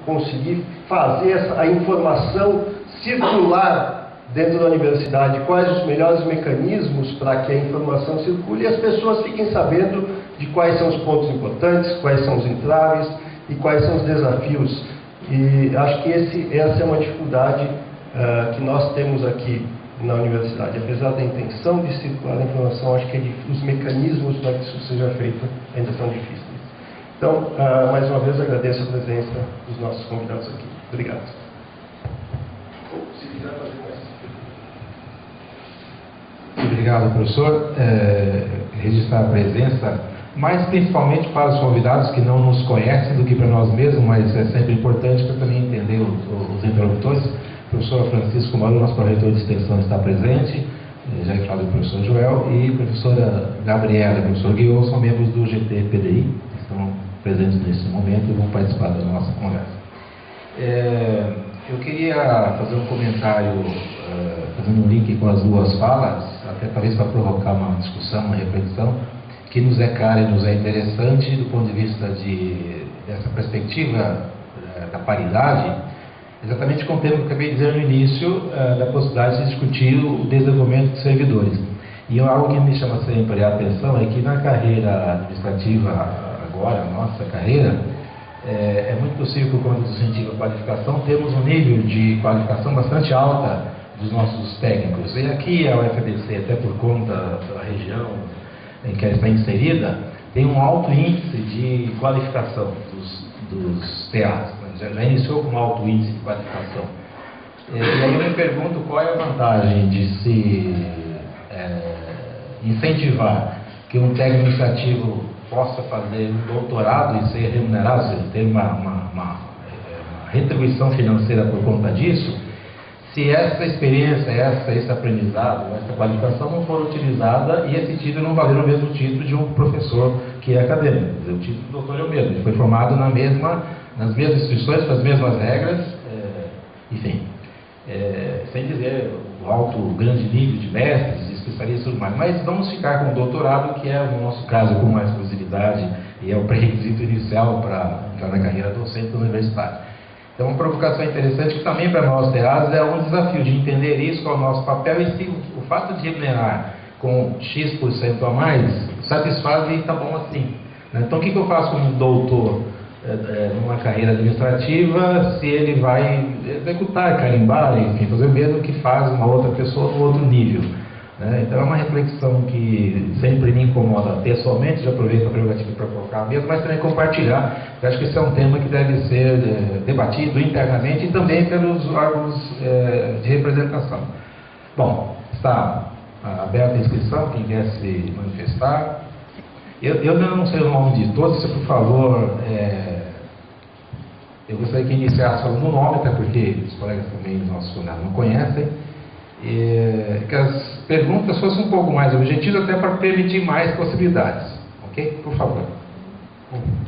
conseguir fazer a informação circular dentro da universidade, quais os melhores mecanismos para que a informação circule e as pessoas fiquem sabendo de quais são os pontos importantes, quais são os entraves e quais são os desafios. E acho que essa é uma dificuldade que nós temos aqui na universidade. Apesar da intenção de circular a informação, acho que os mecanismos para que isso seja feito ainda são difíceis. Então, mais uma vez, agradeço a presença dos nossos convidados aqui. Obrigado. Se quiser fazer mais. Obrigado, professor. Registrar a presença, mas principalmente para os convidados que não nos conhecem do que para nós mesmos, mas é sempre importante para também entender os interlocutores. O professor Francisco Mauro, nosso pró-reitor de extensão, está presente, já que fala do professor Joel, e a professora Gabriela e o professor Guiô são membros do GT-PDI, que estão presentes nesse momento e vão participar da nossa conversa. Eu queria fazer um comentário, fazendo um link com as duas falas, até talvez para provocar uma discussão, uma reflexão, que nos é cara e nos é interessante do ponto de vista dessa perspectiva da paridade, exatamente com o tema que eu acabei de dizer no início, da possibilidade de discutir o desenvolvimento de servidores. E algo que me chama sempre a atenção é que na carreira administrativa, agora, a nossa carreira, é muito possível, por conta do incentivo à qualificação, temos um nível de qualificação bastante alta dos nossos técnicos. E aqui a UFABC, até por conta da região em que ela está inserida, tem um alto índice de qualificação dos TAs. Já iniciou com um alto índice de qualificação. E aí eu me pergunto qual é a vantagem de se incentivar que um técnico administrativo possa fazer um doutorado e ser remunerado, ou seja, ter uma retribuição financeira por conta disso, se essa experiência, esse aprendizado, essa qualificação não for utilizada e esse título não valer o mesmo título de um professor que é acadêmico. Quer dizer, o título do doutor é o mesmo, ele foi formado nas mesmas instituições, com as mesmas regras, enfim, sem dizer o grande nível de mestres, de especialistas e tudo mais, mas vamos ficar com o doutorado, que é, no nosso caso, com mais exclusividade e é o pré-requisito inicial para entrar na carreira docente universitária. Então, uma provocação interessante que também para nós TAs é um desafio de entender isso, qual é o nosso papel e se o fato de remunerar com X% a mais satisfaz e está bom assim. Então, o que eu faço como doutor numa carreira administrativa se ele vai executar, carimbar, enfim, fazer o mesmo que faz uma outra pessoa no outro nível? Então, é uma reflexão que sempre me incomoda pessoalmente, já aproveito a prerrogativa para colocar mesmo, mas também compartilhar. Eu acho que esse é um tema que deve ser debatido internamente e também pelos órgãos de representação. Bom, está aberta a inscrição, quem quer se manifestar. Eu não sei o nome de todos, se por favor, eu gostaria que iniciasse falando o nome, até porque os colegas também dos nossos funcionários não conhecem, que as perguntas fossem um pouco mais objetivas, até para permitir mais possibilidades. Ok? Por favor.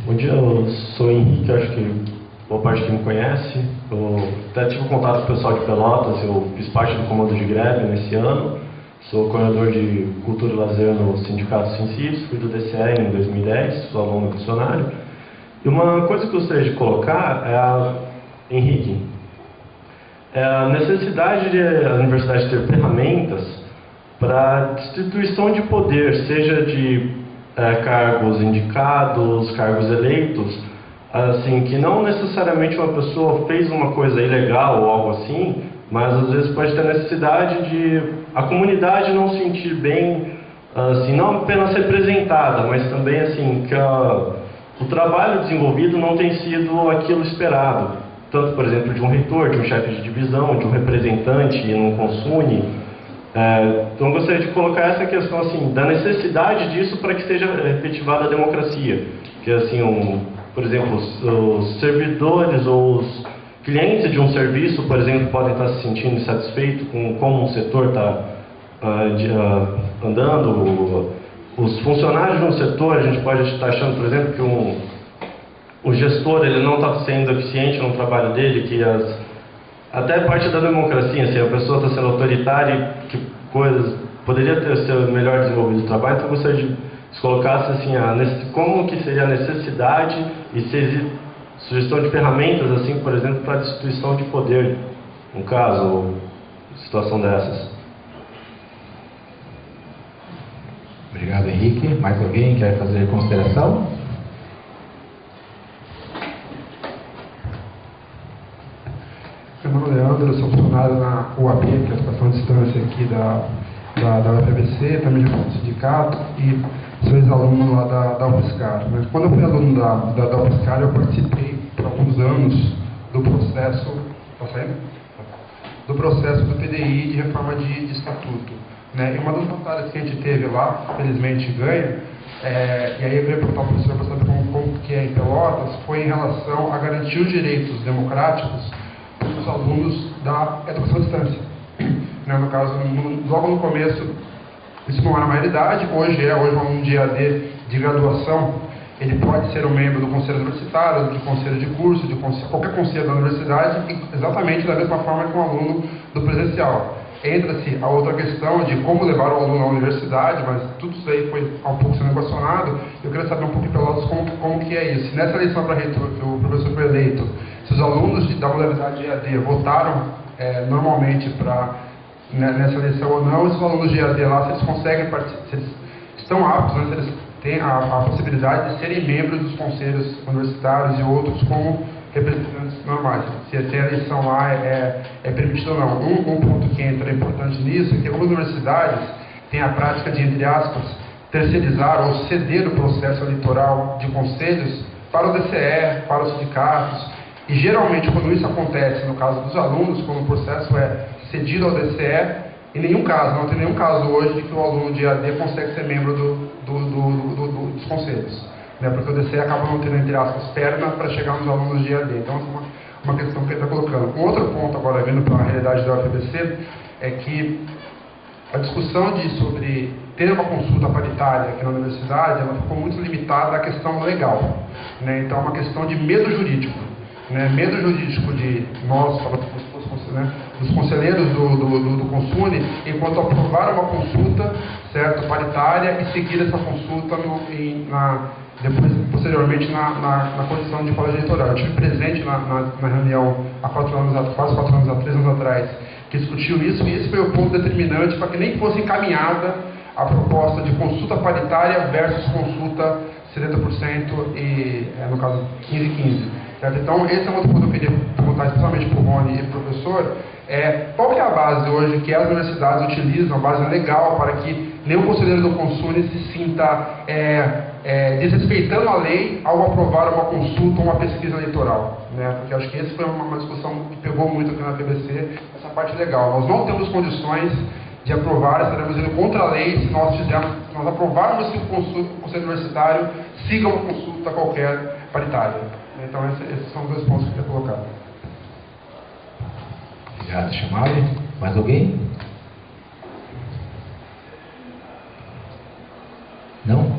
Bom dia, eu sou Henrique, acho que boa parte que me conhece. Eu até tive contato com o pessoal de Pelotas, eu fiz parte do comando de greve nesse ano. Sou coordenador de Cultura e Lazer no Sindicato Ciencis, fui do DCE em 2010, sou aluno funcionário. E uma coisa que eu gostaria de colocar Henrique, a necessidade da universidade ter ferramentas para distribuição de poder, seja de cargos indicados, cargos eleitos, assim, que não necessariamente uma pessoa fez uma coisa ilegal ou algo assim, mas às vezes pode ter necessidade de a comunidade não se sentir bem, assim, não apenas representada, mas também assim, que o trabalho desenvolvido não tem sido aquilo esperado. Tanto, por exemplo, de um reitor, de um chefe de divisão, de um representante no Consune. Então, eu gostaria de colocar essa questão assim, da necessidade disso para que seja efetivada a democracia. Que, assim, por exemplo, os servidores ou os clientes de um serviço, por exemplo, podem estar se sentindo insatisfeitos com como um setor está andando. Os funcionários de um setor, a gente pode estar achando, por exemplo, que o gestor ele não está sendo eficiente no trabalho dele, que até parte da democracia, assim, a pessoa está sendo autoritária, que coisas poderia ter sido melhor desenvolvido o trabalho. Então eu gostaria de se colocasse assim, como que seria a necessidade e se sugestão de ferramentas, assim, por exemplo, para a destituição de poder, no caso, ou situação dessas. Obrigado, Henrique. Mais alguém quer fazer consideração? Meu nome é Leandro, eu sou funcionário na UAP, que é a Educação à Distância aqui da UFABC, também já fui do sindicato e sou ex-aluno lá da UFSCar. Mas quando eu fui aluno da UFSCar, eu participei por alguns anos do processo, do PDI de reforma de estatuto. Né? E uma das batalhas que a gente teve lá, felizmente ganha, e aí eu queria perguntar ao professor para saber como que é em Pelotas, foi em relação a garantir os direitos democráticos dos alunos da educação à distância. Né? No caso, logo no começo, isso não era uma realidade, hoje um aluno de EAD de graduação, ele pode ser um membro do conselho universitário, do conselho de curso, qualquer conselho da universidade, exatamente da mesma forma que um aluno do presencial. Entra-se a outra questão de como levar o aluno à universidade, mas tudo isso aí foi um pouco sendo equacionado. Eu queria saber um pouco em Pelotas como que é isso. Nessa eleição para reitor, que o professor foi eleito, se os alunos da modalidade de EAD votaram normalmente nessa eleição ou não, e se os alunos de EAD lá, se eles conseguem participar, se eles estão aptos, né, se eles têm a possibilidade de serem membros dos conselhos universitários e outros como representantes normais, se a eleição lá é permitida ou não. Um ponto que entra importante nisso é que algumas universidades têm a prática de, entre aspas, terceirizar ou ceder o processo eleitoral de conselhos para o DCE, para os sindicatos, e geralmente quando isso acontece, no caso dos alunos, quando o processo é cedido ao DCE, em nenhum caso, não tem nenhum caso hoje de que o aluno de EAD consegue ser membro dos conselhos. Né, porque o DCE acaba não tendo, entre aspas, perna para chegar nos alunos de EAD. Então, essa é uma questão que ele está colocando. Um outro ponto, agora, vindo para a realidade da UFABC, é que a discussão sobre ter uma consulta paritária aqui na universidade, ela ficou muito limitada à questão legal. Né? Então, é uma questão de medo jurídico. Né? Medo jurídico de nós, dos conselheiros do Consune, enquanto aprovar uma consulta, certo, paritária, e seguir essa consulta depois, posteriormente, na condição de colégio eleitoral. Eu estive presente na reunião há 4 anos, quase 4 anos, há 3 anos atrás, que discutiu isso, e esse foi o ponto determinante para que nem fosse encaminhada a proposta de consulta paritária versus consulta 70% e, no caso, 15-15. Certo? Então, esse é um outro ponto que eu queria perguntar especialmente para o Rony e para o professor, qual que é a base hoje que as universidades utilizam, a base legal, para que nenhum conselheiro do Consune se sinta desrespeitando a lei ao aprovar uma consulta ou uma pesquisa eleitoral, né? Porque acho que essa foi uma discussão que pegou muito aqui na PBC, essa parte legal. Nós não temos condições de aprovar, estaremos indo contra a lei se nós aprovarmos que o Conselho Universitário siga uma consulta qualquer paritária. Então, esses são os 2 pontos que eu queria colocar. Obrigado, Chamari. Mais alguém? Não?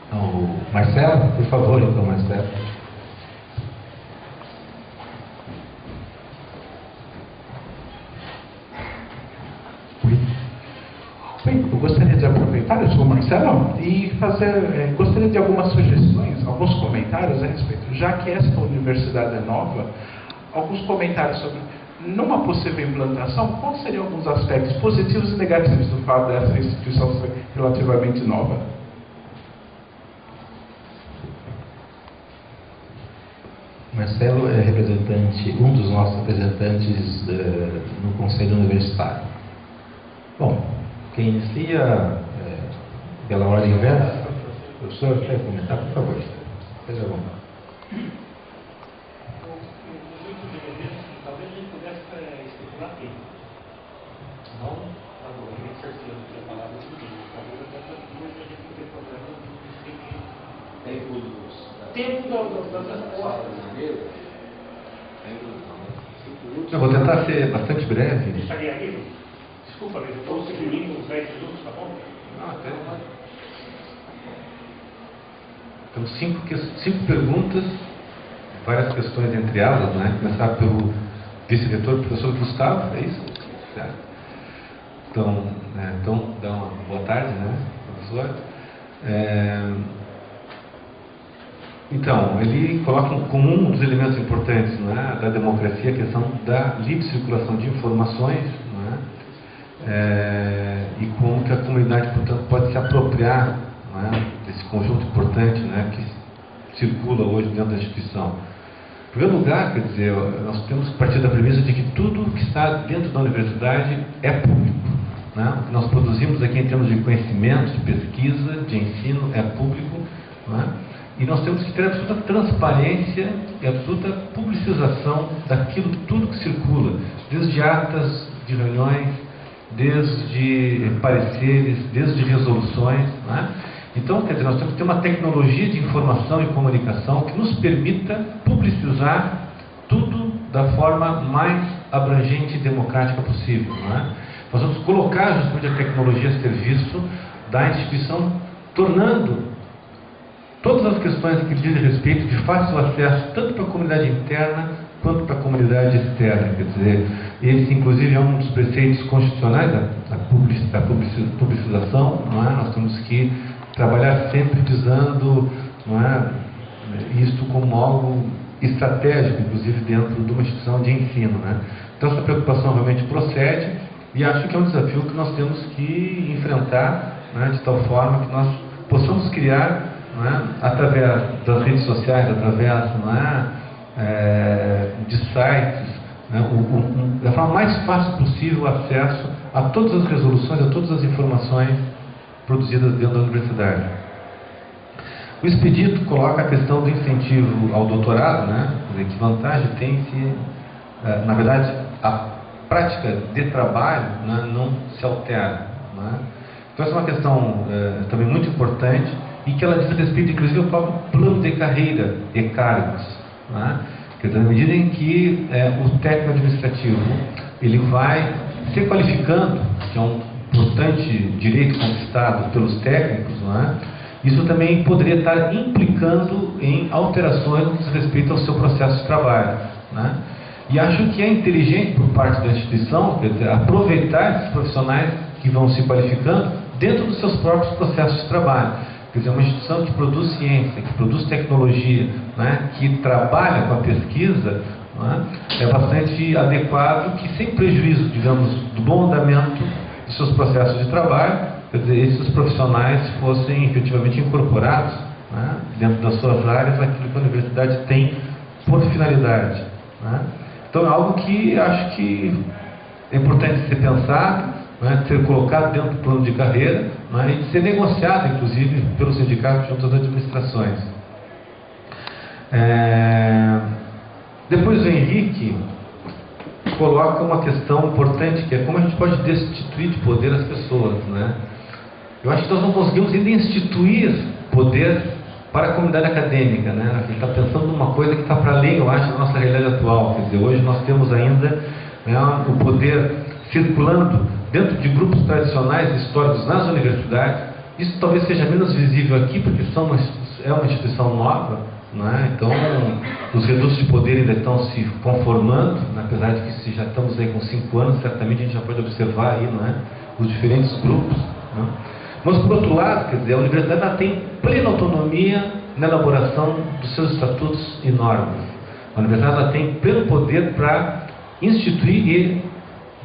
Então, Marcelo, por favor, então, Marcelo. Bem, eu gostaria de aproveitar, eu sou o Marcelo, e gostaria de algumas sugestões, alguns comentários a respeito. Já que esta universidade é nova, alguns comentários sobre, numa possível implantação, quais seriam alguns aspectos positivos e negativos do fato dessa instituição ser relativamente nova? Marcelo é um dos nossos representantes no Conselho Universitário. Bom, quem inicia pela ordem inversa, o professor quer comentar, por favor. Seja à vontade. Talvez a gente pudesse especular tempo. Não agora, nem certeza que a palavra tudo bem. Talvez até para duas a gente não tem problema de tempo das respostas. Eu vou tentar ser bastante breve. Estaria aí? Desculpa, mas eu estou segurando uns 10 minutos, tá bom? Até. Então, 5 perguntas, várias questões entre elas, né? Começar pelo vice-reitor, professor Gustavo, é isso? Certo. Então, dá uma boa tarde, né, professor? Então, ele coloca como um dos elementos importantes, não é, da democracia a questão da livre circulação de informações, não é, e como que a comunidade, portanto, pode se apropriar, não é, desse conjunto importante, né, que circula hoje dentro da instituição. Em primeiro lugar, quer dizer, nós temos que partir da premissa de que tudo que está dentro da universidade é público. Né? O que nós produzimos aqui em termos de conhecimento, de pesquisa, de ensino, é público. Né? E nós temos que ter absoluta transparência e absoluta publicização daquilo, tudo que circula, desde atas de reuniões, desde pareceres, desde resoluções. Né? Então, quer dizer, nós temos que ter uma tecnologia de informação e comunicação que nos permita publicizar tudo da forma mais abrangente e democrática possível. Não é? Nós vamos colocar justamente a tecnologia a serviço da instituição, tornando todas as questões que dizem respeito de fácil acesso, tanto para a comunidade interna quanto para a comunidade externa. Quer dizer, esse inclusive é um dos preceitos constitucionais da publicização. Não é? Nós temos que trabalhar sempre visando, não é, isto como algo estratégico, inclusive dentro de uma instituição de ensino. Né? Então essa preocupação realmente procede e acho que é um desafio que nós temos que enfrentar, né, de tal forma que nós possamos criar, não é, através das redes sociais, através, não é, de sites, né, da forma mais fácil possível o acesso a todas as resoluções, a todas as informações produzidas dentro da universidade. O expedito coloca a questão do incentivo ao doutorado, né? Quer dizer, que vantagem tem se, na verdade, a prática de trabalho, né, não se altera. Né? Então essa é uma questão também muito importante e que ela diz respeito, inclusive, ao próprio plano de carreira e cargos. Né? Quer dizer, na medida em que o técnico administrativo ele vai se qualificando, que é um importante direito conquistado pelos técnicos, não é? Isso também poderia estar implicando em alterações no que diz respeito ao seu processo de trabalho. Né? E acho que é inteligente por parte da instituição, quer dizer, aproveitar esses profissionais que vão se qualificando dentro dos seus próprios processos de trabalho. Quer dizer, uma instituição que produz ciência, que produz tecnologia, né, que trabalha com a pesquisa, é bastante adequado que, sem prejuízo, digamos, do bom andamento de seus processos de trabalho, quer dizer, esses profissionais fossem efetivamente incorporados, né, dentro das suas áreas, aquilo que a universidade tem por finalidade. Né. Então é algo que acho que é importante ser pensado, né, ser colocado dentro do plano de carreira, né, e ser negociado, inclusive, pelos sindicatos junto às administrações. Depois o Henrique coloca uma questão importante, que é como a gente pode destituir de poder as pessoas. Né? Eu acho que nós não conseguimos ainda instituir poder para a comunidade acadêmica. Né? A gente está pensando numa coisa que está para além, eu acho, da nossa realidade atual. Quer dizer, hoje nós temos ainda, né, o poder circulando dentro de grupos tradicionais históricos nas universidades. Isso talvez seja menos visível aqui, porque é uma instituição nova. Né? Então, os redutos de poder ainda estão se conformando, né? Apesar de que se já estamos aí com 5 anos, certamente a gente já pode observar aí, não é, os diferentes grupos. Né? Mas, por outro lado, quer dizer, a universidade ela tem plena autonomia na elaboração dos seus estatutos e normas. A universidade ela tem pleno poder para instituir e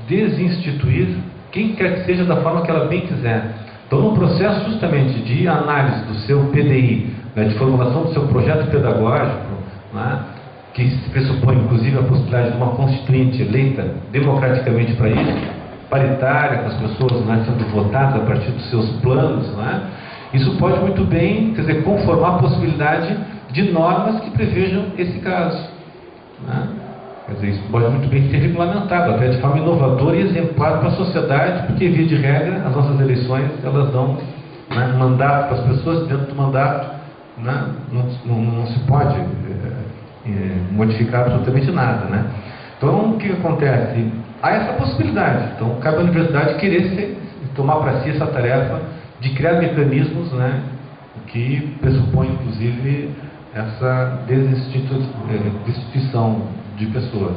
desinstituir quem quer que seja da forma que ela bem quiser. Então, no processo justamente de análise do seu PDI, né, de formulação do seu projeto pedagógico, né, que se pressupõe inclusive a possibilidade de uma constituinte eleita democraticamente para isso, paritária, com as pessoas, né, sendo votadas a partir dos seus planos, né, isso pode muito bem, quer dizer, conformar a possibilidade de normas que prevejam esse caso. Né. Quer dizer, isso pode muito bem ser regulamentado, até de forma inovadora e exemplar para a sociedade, porque, via de regra, as nossas eleições, elas dão, né, mandato para as pessoas, dentro do mandato, né, não se pode modificar absolutamente nada. Né? Então, o que acontece? Há essa possibilidade. Então, cabe à universidade querer tomar para si essa tarefa de criar mecanismos, né, que pressupõem, inclusive, essa desinstituição de pessoas.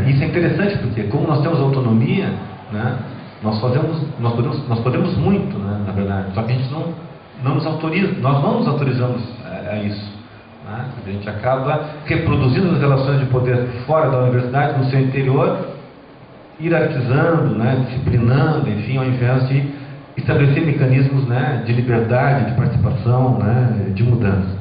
Isso é interessante porque, como nós temos autonomia, né, nós podemos muito, né, na verdade, só que a gente não nós não nos autorizamos a isso. Né? A gente acaba reproduzindo as relações de poder fora da universidade, no seu interior, hierarquizando, né, disciplinando, enfim, ao invés de estabelecer mecanismos, né, de liberdade, de participação, né, de mudança.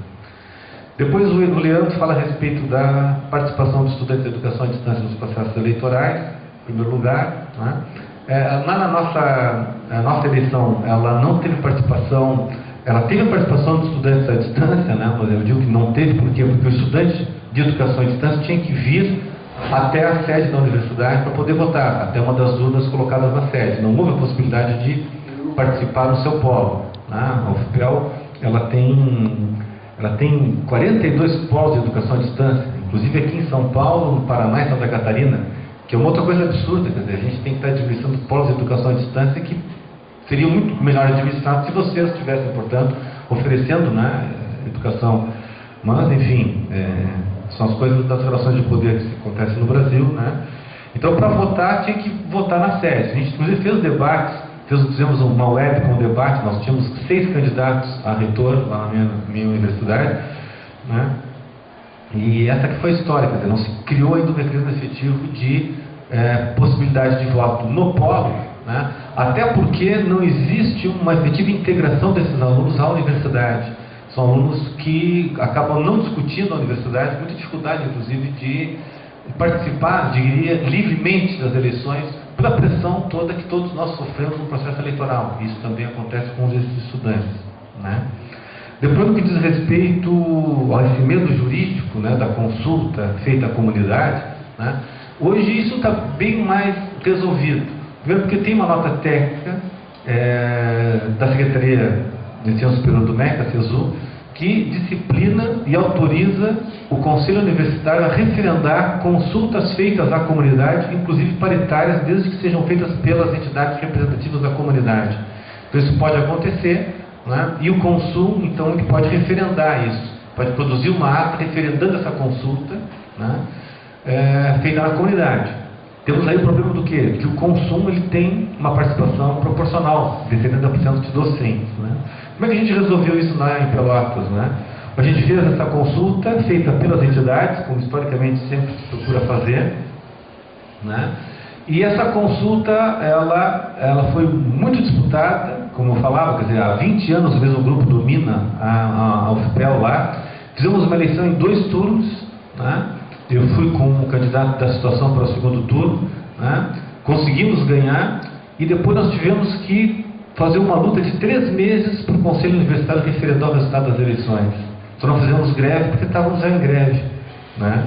Depois o Leandro fala a respeito da participação dos estudantes da educação à distância nos processos eleitorais, em primeiro lugar. Né? A nossa eleição, ela não teve participação, ela teve a participação dos estudantes à distância, né? Mas eu digo que não teve, por quê? Porque o estudante de educação à distância tinha que vir até a sede da universidade para poder votar, até uma das urnas colocadas na sede. Não houve a possibilidade de participar no seu polo. Né? A UFPEL, ela tem 42 polos de educação à distância, inclusive aqui em São Paulo, no Paraná e Santa Catarina, que é uma outra coisa absurda. Quer dizer, a gente tem que estar administrando polos de educação à distância que seriam muito melhor administrados se vocês estivessem, portanto, oferecendo, né, educação. Mas, enfim, são as coisas das relações de poder que acontecem no Brasil. Né? Então, para votar, tinha que votar na sede. A gente, inclusive, fez debates, fizemos uma web com debate. Nós tínhamos 6 candidatos a reitor lá na minha universidade. Né? E essa que foi a história, quer dizer, não se criou ainda um mecanismo efetivo de possibilidade de voto no polo, né? Até porque não existe uma efetiva integração desses alunos à universidade. São alunos que acabam não discutindo a universidade, muita dificuldade, inclusive, de participar, diria, livremente das eleições, pela pressão toda que todos nós sofremos no processo eleitoral. Isso também acontece com os estudantes. Né? Depois, no que diz respeito a esse medo jurídico, né, da consulta feita à comunidade, né, hoje isso está bem mais resolvido. Primeiro porque tem uma nota técnica da Secretaria de Ensino Superior do MEC, a CESU, que disciplina e autoriza o Conselho Universitário a referendar consultas feitas à comunidade, inclusive paritárias, desde que sejam feitas pelas entidades representativas da comunidade. Então isso pode acontecer, né? E o Consul, então, ele pode referendar isso, pode produzir uma ata referendando essa consulta, né, feita na comunidade. Temos aí o problema do quê? Que o consumo ele tem uma participação proporcional de 70% de docentes. Né? Como é que a gente resolveu isso lá em Pelotas? Né? A gente fez essa consulta feita pelas entidades, como historicamente sempre se procura fazer, né? E essa consulta ela foi muito disputada, como eu falava, quer dizer, há 20 anos o mesmo grupo domina a UFPEL lá. Fizemos uma eleição em 2 turnos, né? Eu fui como candidato da situação para o 2º turno, né? Conseguimos ganhar e depois nós tivemos que fazer uma luta de 3 meses para o Conselho Universitário referendar o resultado das eleições. Então nós fizemos greve porque estávamos já em greve, né?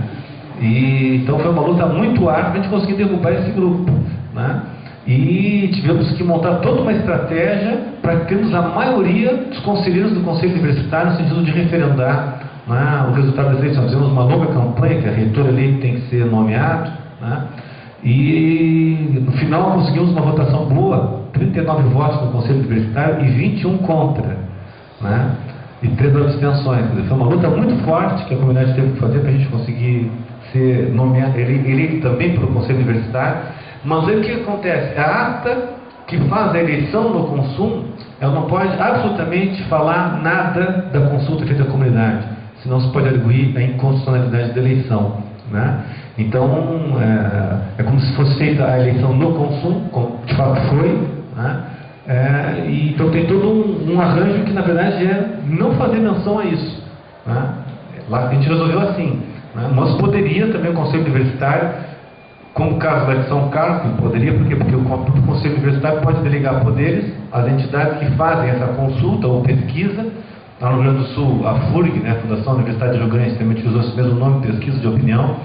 E então foi uma luta muito árdua para a gente conseguir derrubar esse grupo, né? E tivemos que montar toda uma estratégia para termos a maioria dos conselheiros do Conselho Universitário no sentido de referendar, né, o resultado das eleições. Fizemos uma longa campanha, que a reitor eleito tem que ser nomeado, né? E no final conseguimos uma votação boa, 39 votos no Conselho Universitário e 21 contra, né? E 3 abstenções. Quer dizer, foi uma luta muito forte que a comunidade teve que fazer para a gente conseguir ser nomeado, eleito também pelo Conselho Universitário. Mas aí o que acontece? A ata que faz a eleição no consumo, ela não pode absolutamente falar nada da consulta feita à comunidade, senão se pode arguir a inconstitucionalidade da eleição, né? Então, é como se fosse feita a eleição no consumo, como de fato foi, né? E então tem todo um arranjo que, na verdade, é não fazer menção a isso, né? Lá a gente resolveu assim, né? Mas poderia também o Conselho Universitário, como o caso lá de São Carlos, poderia, porque o Conselho Universitário pode delegar poderes às entidades que fazem essa consulta ou pesquisa. Lá no Rio Grande do Sul, a FURG, né, a Fundação Universitária de Rio Grande, também utilizou esse mesmo nome, pesquisa de opinião,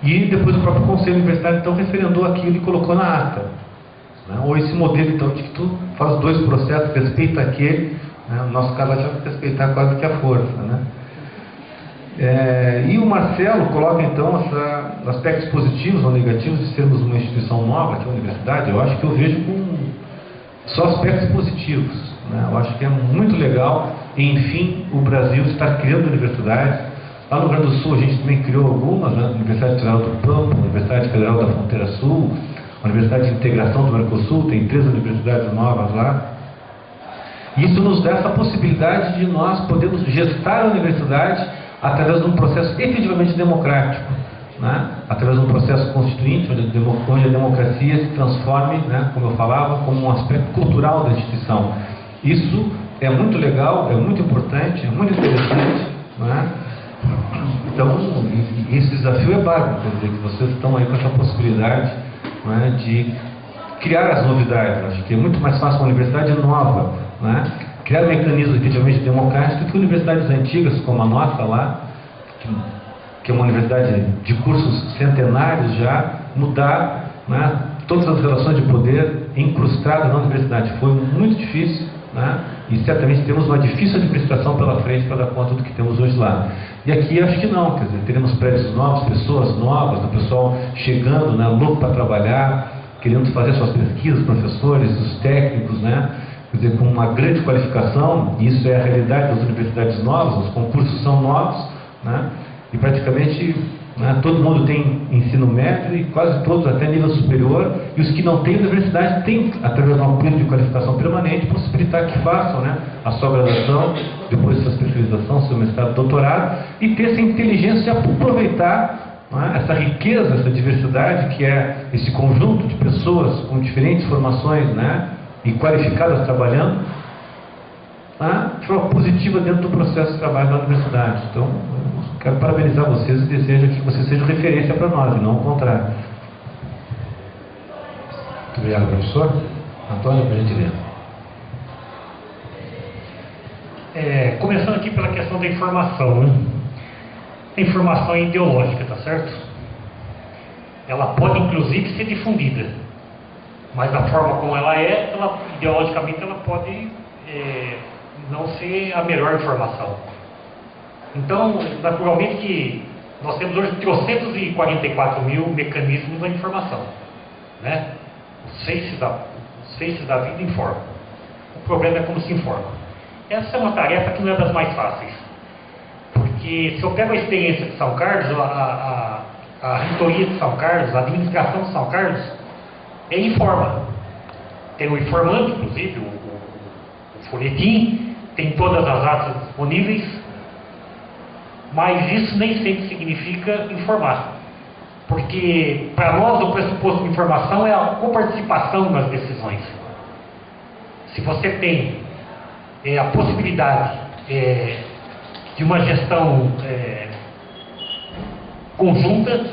e depois o próprio Conselho Universitário, então, referendou aquilo e colocou na ata. Né? Ou esse modelo, então, de que tu faz 2 processos, respeita aquele, né? No nosso caso, tinha que respeitar quase que a força. Né? E o Marcelo coloca, então, aspectos positivos ou negativos de sermos uma instituição nova, que é a universidade. Eu acho que eu vejo com só aspectos positivos. Né? Eu acho que é muito legal, enfim, o Brasil estar criando universidades. Lá no Rio Grande do Sul a gente também criou algumas, né? A Universidade Federal do Pampa, a Universidade Federal da Fronteira Sul, a Universidade de Integração do Mercosul, tem 3 universidades novas lá. Isso nos dá essa possibilidade de nós podermos gestar a universidade através de um processo efetivamente democrático, né? Através de um processo constituinte, onde a democracia se transforme, né, como eu falava, como um aspecto cultural da instituição. Isso é muito legal, é muito importante, é muito interessante, né? Então, esse desafio é bárbaro, quer dizer, que vocês estão aí com essa possibilidade, né, de criar as novidades. Acho que é muito mais fácil uma universidade nova, né, criar mecanismos efetivamente democráticos do que universidades antigas, como a nossa lá, que é uma universidade de cursos centenários já, mudar, né, todas as relações de poder incrustadas na universidade. Foi muito difícil, né, e certamente temos uma difícil administração pela frente para dar conta do que temos hoje lá. E aqui acho que não, quer dizer, teremos prédios novos, pessoas novas, o pessoal chegando, né, louco para trabalhar, querendo fazer suas pesquisas, professores, os técnicos, né, quer dizer, com uma grande qualificação. Isso é a realidade das universidades novas, os concursos são novos, né, e praticamente, né, todo mundo tem ensino médio e quase todos até nível superior, e os que não têm universidade têm, através de um plano de qualificação permanente, possibilitar que façam, né, a sua graduação, depois sua especialização, seu mestrado, doutorado, e ter essa inteligência de aproveitar, né, essa riqueza, essa diversidade que é esse conjunto de pessoas com diferentes formações, né, e qualificadas trabalhando, né, de forma positiva dentro do processo de trabalho da universidade. Então, quero parabenizar vocês e desejo que vocês sejam referência para nós, e não o contrário. Muito obrigado, professor. Antônio, por gentileza. Começando aqui pela questão da informação, né? A informação é ideológica, tá certo? Ela pode, inclusive, ser difundida, mas da forma como ela é, ideologicamente, ela pode não ser a melhor informação. Então, naturalmente que nós temos hoje 344 mil mecanismos da informação, né? Os faces da vida informam. O problema é como se informa. Essa é uma tarefa que não é das mais fáceis, porque se eu pego a experiência de São Carlos, a reitoria de São Carlos, a administração de São Carlos, informa. Tem o informante, inclusive, o folhetim, tem todas as atas disponíveis, mas isso nem sempre significa informar, porque para nós o pressuposto de informação é a coparticipação nas decisões. Se você tem a possibilidade de uma gestão conjunta,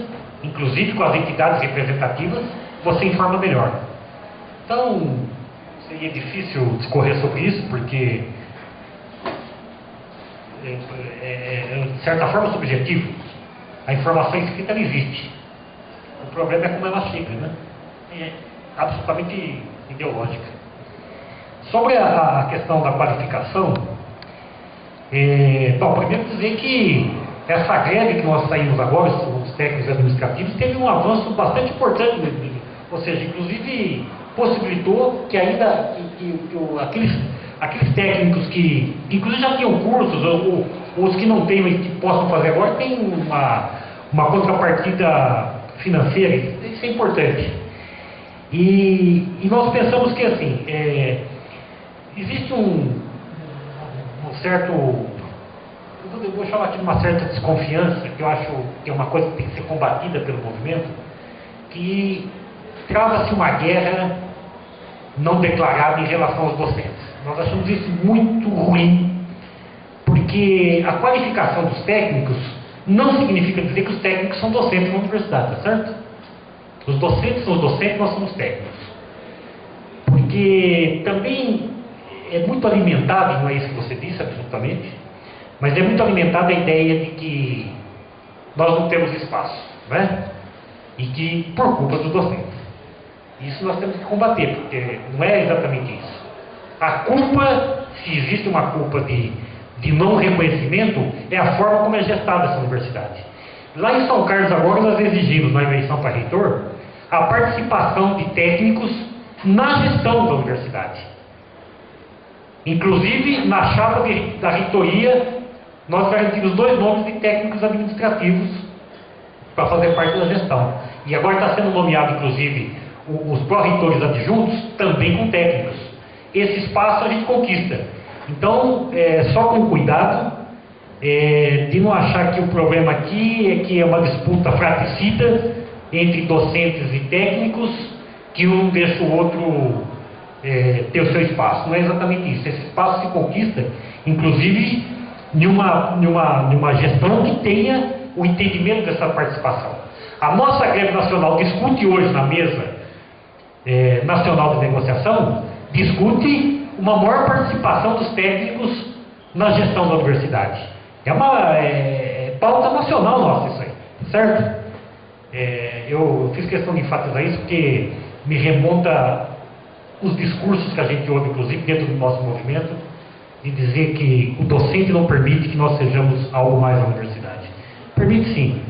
inclusive com as entidades representativas, você informa melhor. Então, seria difícil discorrer sobre isso, porque de certa forma subjetivo. A informação escrita não existe. O problema é como ela chega, né? É absolutamente ideológica. Sobre a questão da qualificação, bom, primeiro dizer que essa greve que nós saímos agora, os técnicos administrativos, teve um avanço bastante importante, ou seja, inclusive possibilitou que ainda aqueles técnicos que inclusive já tinham cursos, ou os que não têm e que possam fazer agora, tem uma contrapartida financeira. Isso é importante. E nós pensamos que assim, existe um certo, eu vou chamar aqui de uma certa desconfiança, que eu acho que é uma coisa que tem que ser combatida pelo movimento, que trava-se uma guerra não declarada em relação aos docentes. Nós achamos isso muito ruim, porque a qualificação dos técnicos não significa dizer que os técnicos são docentes na universidade, tá certo? Os docentes são os docentes, nós somos técnicos. Porque também é muito alimentado, não é isso que você disse, absolutamente, mas é muito alimentada a ideia de que nós não temos espaço, né? E que por culpa dos docentes. Isso nós temos que combater, porque não é exatamente isso. A culpa, se existe uma culpa de não reconhecimento, é a forma como é gestada essa universidade. Lá em São Carlos agora nós exigimos na eleição para reitor a participação de técnicos na gestão da universidade. Inclusive na chapa da reitoria nós garantimos 2 nomes de técnicos administrativos para fazer parte da gestão. E agora está sendo nomeado inclusive os pró-reitores adjuntos também com técnicos. esse espaço a gente conquista. Então, só com cuidado, de não achar que o problema aqui é que é uma disputa fratricida entre docentes e técnicos, que um deixa o outro ter o seu espaço. Não é exatamente isso. Esse espaço se conquista, inclusive, em uma gestão que tenha o entendimento dessa participação. A nossa greve nacional discute hoje na mesa nacional de negociação, discute uma maior participação dos técnicos na gestão da universidade. É uma pauta nacional nossa isso aí, certo? Eu fiz questão de enfatizar isso porque me remonta os discursos que a gente ouve, inclusive, dentro do nosso movimento, de dizer que o docente não permite que nós sejamos algo mais na universidade. Permite sim.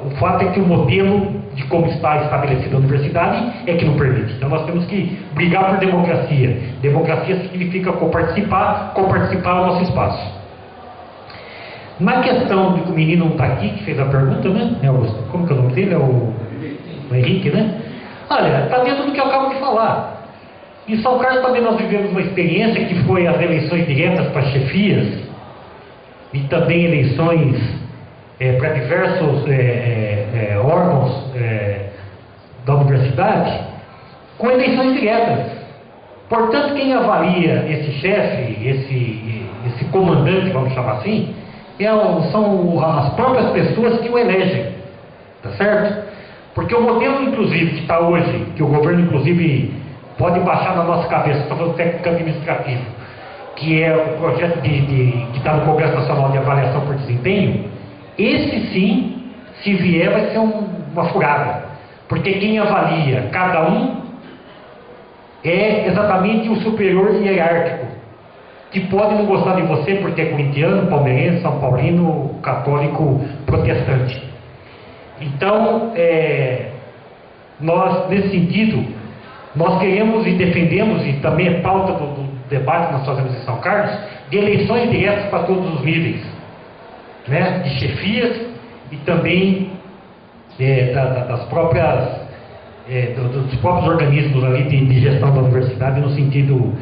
O fato é que o modelo de como está estabelecida a universidade é que não permite. Então nós temos que brigar por democracia. Democracia significa coparticipar o nosso espaço. Na questão de que o menino não está aqui, que fez a pergunta, né? Como que é o nome dele? É o Henrique, né? Olha, está dentro do que eu acabo de falar. Em São Carlos também nós vivemos uma experiência que foi as eleições diretas para chefias e também eleições para diversos órgãos da universidade, com eleições diretas. Portanto, quem avalia esse chefe, esse comandante, vamos chamar assim, são as próprias pessoas que o elegem, tá certo? Porque o modelo, inclusive, que está hoje, que o governo, inclusive, pode baixar na nossa cabeça, estou falando técnico administrativo, que é o projeto que está no Congresso Nacional de Avaliação por Desempenho, esse sim, se vier, vai ser uma furada. Porque quem avalia cada um é exatamente o superior hierárquico, que pode não gostar de você porque é corintiano, palmeirense, são paulino, católico, protestante. Então, nós, nesse sentido, nós queremos e defendemos, e também é pauta do debate que nós fazemos em São Carlos, de eleições diretas para todos os níveis, né, de chefias e também dos próprios organismos ali de gestão da universidade, no sentido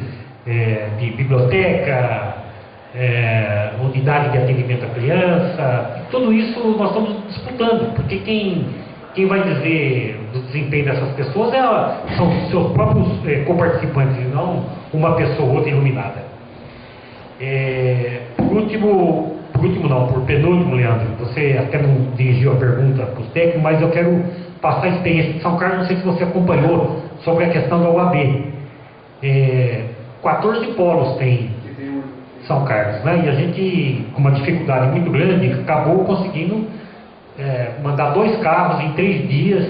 de biblioteca, unidade de atendimento à criança. Tudo isso nós estamos disputando, porque quem vai dizer do desempenho dessas pessoas são seus próprios coparticipantes, e não uma pessoa ou outra iluminada. Por penúltimo, Leandro, você até não dirigiu a pergunta para os técnicos, mas eu quero passar a experiência de São Carlos. Não sei se você acompanhou sobre a questão da UAB. 14 polos tem São Carlos, né? E a gente, com uma dificuldade muito grande, acabou conseguindo mandar 2 carros em 3 dias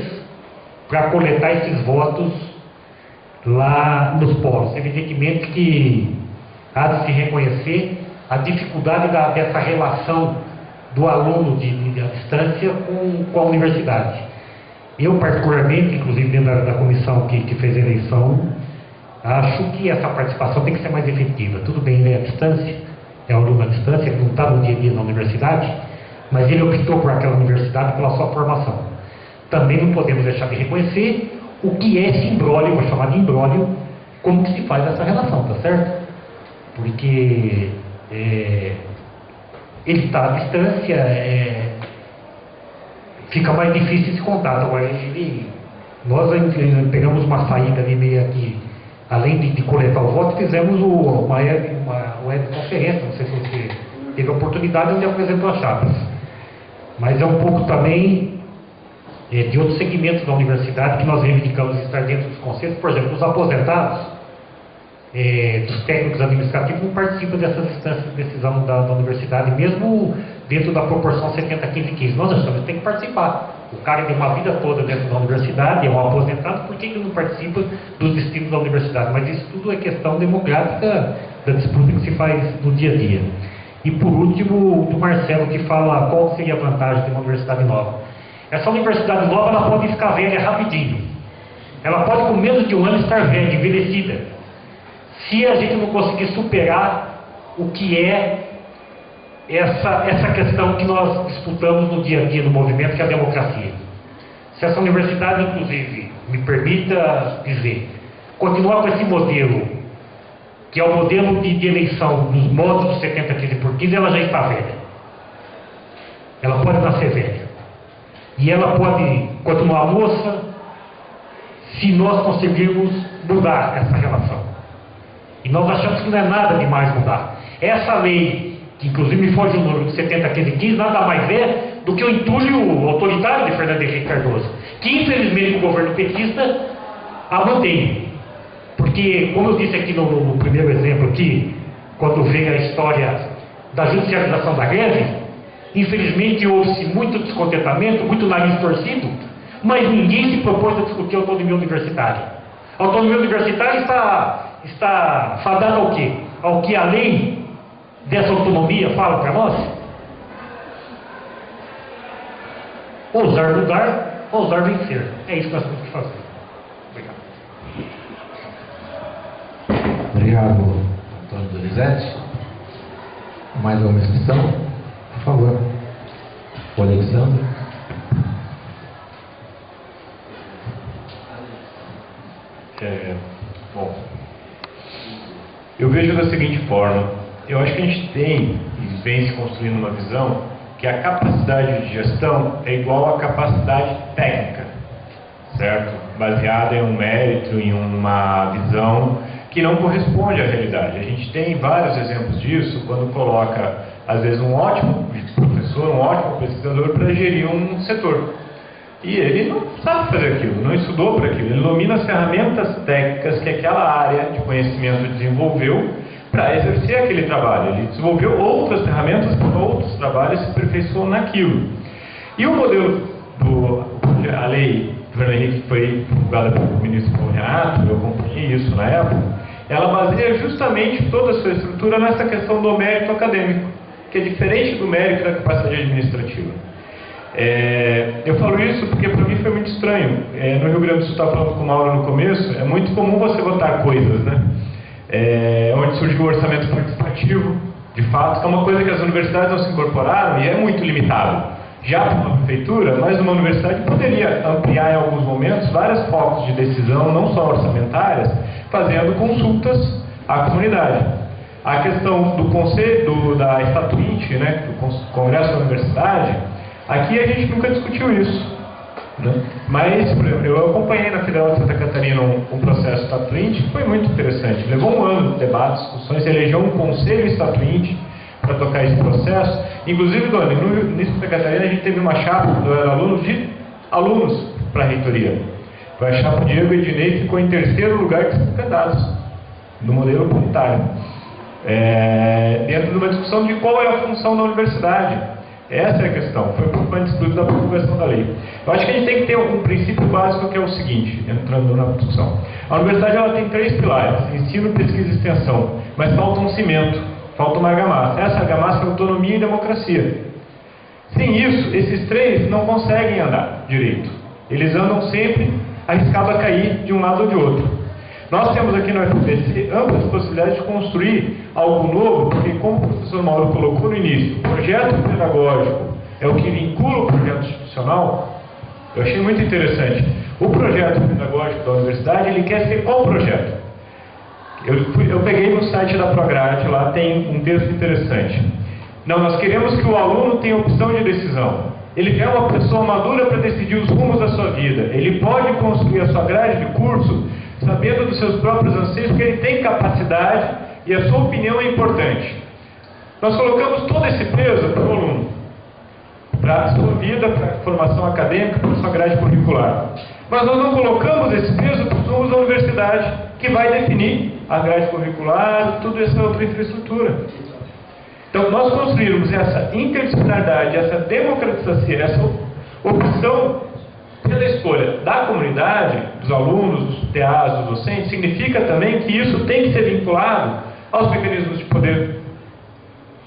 para coletar esses votos lá nos polos. Evidentemente que há de se reconhecer a dificuldade dessa relação do aluno à distância com a universidade. Eu, particularmente, inclusive dentro da comissão que fez a eleição, acho que essa participação tem que ser mais efetiva. Tudo bem, ele é à distância, é um aluno à distância, ele não está no dia a dia na universidade, mas ele optou por aquela universidade pela sua formação. Também não podemos deixar de reconhecer o que é esse imbróglio, vou chamar de imbróglio, como que se faz essa relação, tá certo? Porque ele está à distância, fica mais difícil esse contato. Agora, nós pegamos uma saída ali meio aqui, além de coletar o voto, fizemos uma webconferência, não sei se você teve a oportunidade, onde apresentou as chapas. Mas é um pouco também de outros segmentos da universidade que nós reivindicamos estar dentro dos conselhos. Por exemplo, os aposentados, dos técnicos administrativos, não participam dessas instâncias de decisão da universidade, mesmo dentro da proporção 70-15-15. Nós achamos que tem que participar. O cara tem uma vida toda dentro da universidade, é um aposentado, por que ele não participa dos destinos da universidade? Mas isso tudo é questão democrática da disputa que se faz no dia a dia. E por último, do Marcelo, que fala qual seria a vantagem de uma universidade nova. Essa universidade nova, ela pode ficar velha rapidinho. Ela pode, com menos de um ano, estar velha, envelhecida, se a gente não conseguir superar o que é essa questão que nós disputamos no dia a dia do movimento, que é a democracia. Se essa universidade, inclusive, me permita dizer, continuar com esse modelo, que é o modelo de eleição nos modos de 70, 15 por 15, ela já está velha. Ela pode nascer velha. E ela pode continuar moça se nós conseguirmos mudar essa relação. E nós achamos que não é nada demais mudar. Essa lei, que inclusive me foge o número de 70, 15, 15, nada mais é do que o entulho autoritário de Fernando Henrique Cardoso, que infelizmente o governo petista a mantém. Porque, como eu disse aqui no primeiro exemplo, aqui, quando veio a história da judicialização da greve, infelizmente houve-se muito descontentamento, muito nariz torcido, mas ninguém se propôs a discutir a autonomia universitária. A autonomia universitária está fadada ao quê? Ao que a lei dessa autonomia fala para nós? Ousar mudar, ousar vencer. É isso que nós temos que fazer. Obrigado. Obrigado, Antônio Donizete. Mais alguma inscrição? Por favor. O Alexandre. Bom, eu vejo da seguinte forma: eu acho que a gente tem e vem se construindo uma visão que a capacidade de gestão é igual à capacidade técnica, certo? Baseada em um mérito, em uma visão que não corresponde à realidade. A gente tem vários exemplos disso quando coloca, às vezes, um ótimo professor, um ótimo pesquisador para gerir um setor. E ele não sabe fazer aquilo, não estudou para aquilo, ele domina as ferramentas técnicas que aquela área de conhecimento desenvolveu para exercer aquele trabalho. Ele desenvolveu outras ferramentas para outros trabalhos e se aperfeiçoou naquilo. E o modelo a lei do Fernando Henrique, que foi divulgada pelo ministro Paulo Renato, eu acompanhei isso na época, ela baseia justamente toda a sua estrutura nessa questão do mérito acadêmico, que é diferente do mérito da capacidade administrativa. Eu falo isso porque para mim foi muito estranho. No Rio Grande do Sul, estava falando com o Mauro no começo, é muito comum você votar coisas, né? Onde surgiu o orçamento participativo, de fato, que é uma coisa que as universidades não se incorporaram e é muito limitado. Já para uma prefeitura, mas uma universidade poderia ampliar em alguns momentos vários focos de decisão, não só orçamentárias, fazendo consultas à comunidade. A questão do conselho, da Estatuinte, né, do Congresso da Universidade, aqui a gente nunca discutiu isso, né? Mas, por exemplo, eu acompanhei na Federal de Santa Catarina um processo Estatuinte que foi muito interessante. Levou um ano de debates, discussões, elegeu um conselho Estatuinte para tocar esse processo. Inclusive, Doni, no Santa Catarina a gente teve uma chapa de alunos para a reitoria. Foi a chapa Diego Ednei, que ficou em terceiro lugar de 5 candidatos no modelo comunitário. Dentro de uma discussão de qual é a função da universidade. Essa é a questão, foi preocupante estudo da promulgação da lei. Eu acho que a gente tem que ter um princípio básico que é o seguinte, entrando na discussão. A universidade ela tem 3 pilares: ensino, pesquisa e extensão, mas falta um cimento, falta uma argamassa. Essa argamassa é autonomia e democracia. Sem isso, esses 3 não conseguem andar direito. Eles andam sempre arriscados a cair de um lado ou de outro. Nós temos aqui no FPC amplas possibilidades de construir algo novo, porque, como o professor Mauro colocou no início, o projeto pedagógico é o que vincula o projeto institucional. Eu achei muito interessante. O projeto pedagógico da universidade, ele quer ser qual projeto? Eu peguei no site da Prograde, lá tem um texto interessante. Não, nós queremos que o aluno tenha opção de decisão. Ele é uma pessoa madura para decidir os rumos da sua vida. Ele pode construir a sua grade de curso sabendo dos seus próprios anseios, porque ele tem capacidade e a sua opinião é importante. Nós colocamos todo esse peso para o aluno, para a sua vida, para a formação acadêmica, para a sua grade curricular. Mas nós não colocamos esse peso para os rumos da universidade, que vai definir a grade curricular, toda essa outra infraestrutura. Então, nós construirmos essa interdisciplinaridade, essa democratização, essa opção pela escolha da comunidade, dos alunos, dos TAs, dos docentes, significa também que isso tem que ser vinculado aos mecanismos de poder.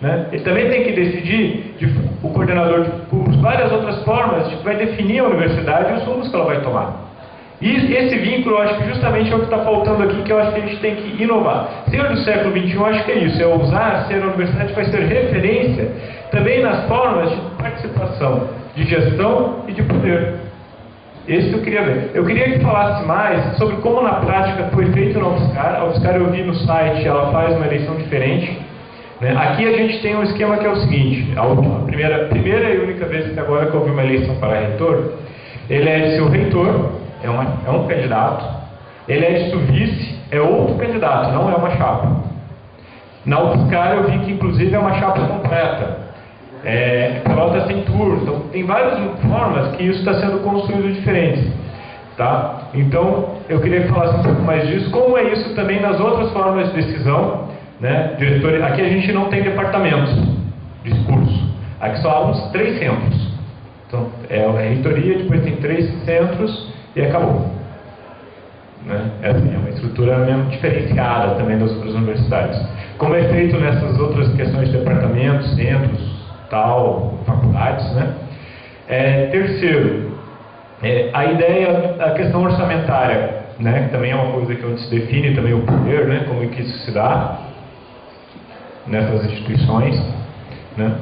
Né? Ele também tem que decidir, o coordenador de cursos, várias outras formas de que vai definir a universidade e os rumos que ela vai tomar. E esse vínculo, eu acho que justamente é o que está faltando aqui, que eu acho que a gente tem que inovar. Ser do século XXI, eu acho que é isso, é ousar ser a universidade que vai ser referência também nas formas de participação, de gestão e de poder. Esse que eu queria ver. Eu queria que falasse mais sobre como na prática foi feito na UFSCar. A UFSCar, eu vi no site, ela faz uma eleição diferente, né? Aqui a gente tem um esquema que é o seguinte: a primeira e única vez que agora que houve uma eleição para reitor, ele é de seu reitor, é um candidato, ele é de seu vice, é outro candidato, não é uma chapa. Na UFSCar eu vi que inclusive é uma chapa completa. Pelotas tem turno, então tem várias formas que isso está sendo construído diferentes, tá? Então eu queria que falasse um pouco mais disso, como é isso também nas outras formas de decisão, né? Aqui a gente não tem departamentos de curso, aqui só há uns 3 centros, então é a reitoria, depois tem 3 centros e acabou, né? É uma estrutura mesmo diferenciada também das outras universidades. Como é feito nessas outras questões de departamentos, centros, tal, faculdades, né? Terceiro, a ideia, a questão orçamentária, né? Que também é uma coisa que onde se define também o poder, né? Como é que isso se dá nessas instituições, né?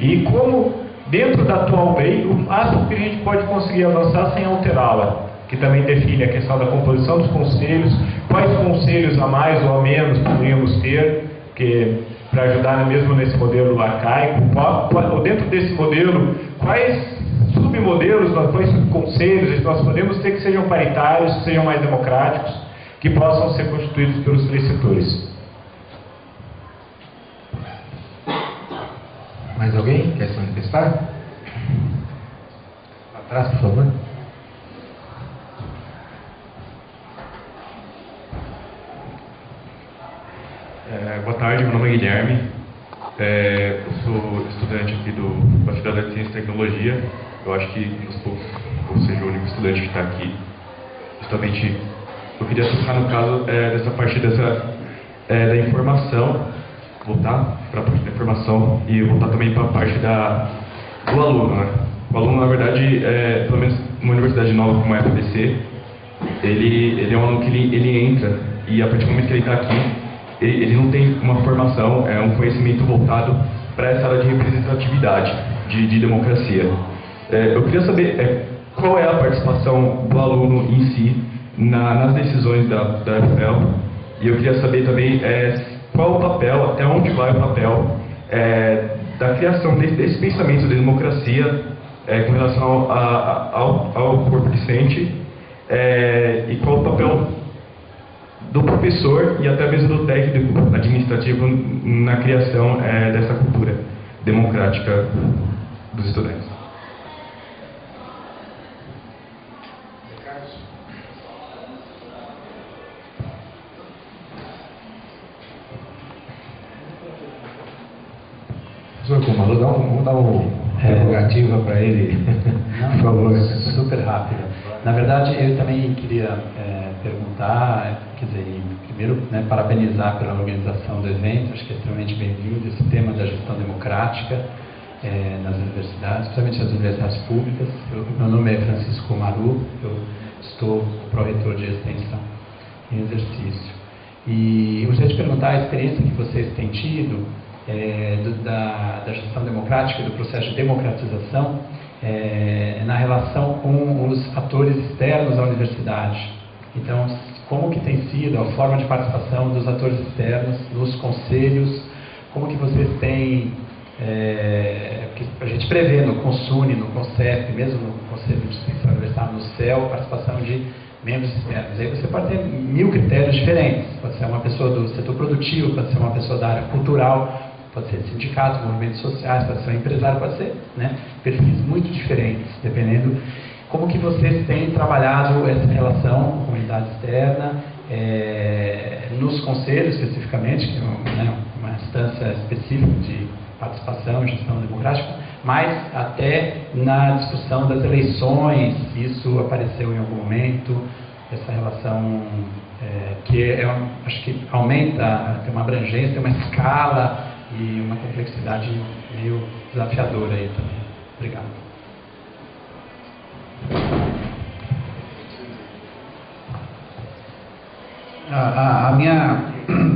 E como dentro da atual lei, o máximo que a gente pode conseguir avançar sem alterá-la, que também define a questão da composição dos conselhos, quais conselhos a mais ou a menos poderíamos ter, que para ajudar mesmo nesse modelo arcaico, dentro desse modelo, quais submodelos, quais subconselhos nós podemos ter que sejam paritários, que sejam mais democráticos, que possam ser constituídos pelos 3 setores. Mais alguém quer se manifestar? Atrás, por favor. Boa tarde, meu nome é Guilherme, eu sou estudante aqui da Faculdade de Ciência e Tecnologia. Eu acho que nos poucos, ou seja, o único estudante que está aqui. Justamente, eu queria tocar no caso dessa parte da informação, voltar para a parte da informação e voltar também para a parte do aluno, né? O aluno, na verdade, pelo menos uma universidade nova como a FABC, ele é um aluno que ele entra e a partir do momento que ele está aqui, ele não tem uma formação, um conhecimento voltado para essa área de representatividade, de democracia. Eu queria saber qual é a participação do aluno em si nas decisões da UFPEL, e eu queria saber também qual o papel, até onde vai o papel da criação desse pensamento de democracia com relação ao corpo discente, e qual o papel do professor e até mesmo do técnico administrativo na criação dessa cultura democrática dos estudantes. Professor Kumalo, vamos dar uma prerrogativa para ele, por favor. Super rápido. Na verdade, eu também queria perguntar, quer dizer, primeiro, né, parabenizar pela organização do evento. Acho que é extremamente bem-vindo esse tema da gestão democrática nas universidades, principalmente nas universidades públicas. Meu nome é Francisco Maru, eu estou pró-reitor de extensão em exercício. E eu gostaria de perguntar a experiência que vocês têm tido da gestão democrática, do processo de democratização, na relação com os atores externos à universidade. Então, como que tem sido a forma de participação dos atores externos nos conselhos, como que vocês têm, que a gente prevê no CONSUNE, no CONCEP, mesmo no Conselho de Extensão Universitária, no CEL, participação de membros externos. Aí você pode ter 1000 critérios diferentes, pode ser uma pessoa do setor produtivo, pode ser uma pessoa da área cultural, pode ser sindicatos, movimentos sociais, pode ser um empresário, pode ser, né, perfis muito diferentes, dependendo como que vocês têm trabalhado essa relação com a comunidade externa, nos conselhos especificamente, que é uma instância específica de participação e gestão democrática, mas até na discussão das eleições, isso apareceu em algum momento, essa relação que acho que aumenta, tem uma abrangência, tem uma escala e uma complexidade meio desafiadora aí também. Obrigado.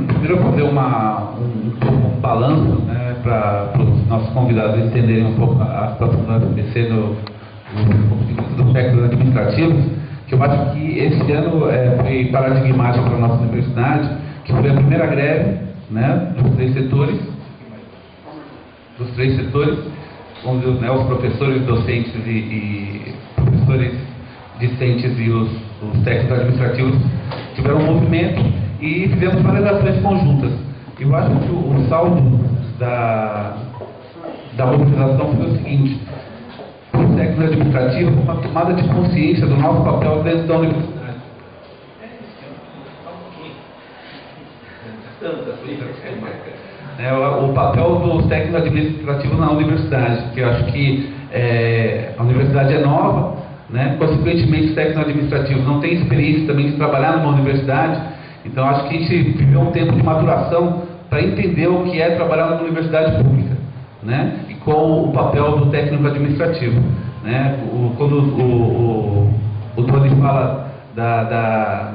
Primeiro eu vou fazer um balanço, né, para os nossos convidados entenderem um pouco a situação do FABC do século administrativo. administrativos, que eu acho que esse ano foi paradigmático para a nossa universidade, que foi a primeira greve, né, dos três setores, onde, né, os professores, docentes e professores discentes e os técnicos administrativos tiveram um movimento e fizemos várias ações conjuntas. Eu acho que o saldo da mobilização foi o seguinte: os técnicos administrativos, uma tomada de consciência do nosso papel dentro da universidade. O papel dos técnicos administrativos na universidade, que eu acho que a universidade é nova, né? Consequentemente os técnicos administrativos não têm experiência também de trabalhar numa universidade, então acho que a gente viveu um tempo de maturação para entender o que é trabalhar numa universidade pública, né? E qual o papel do técnico administrativo, né? Quando o Tony fala da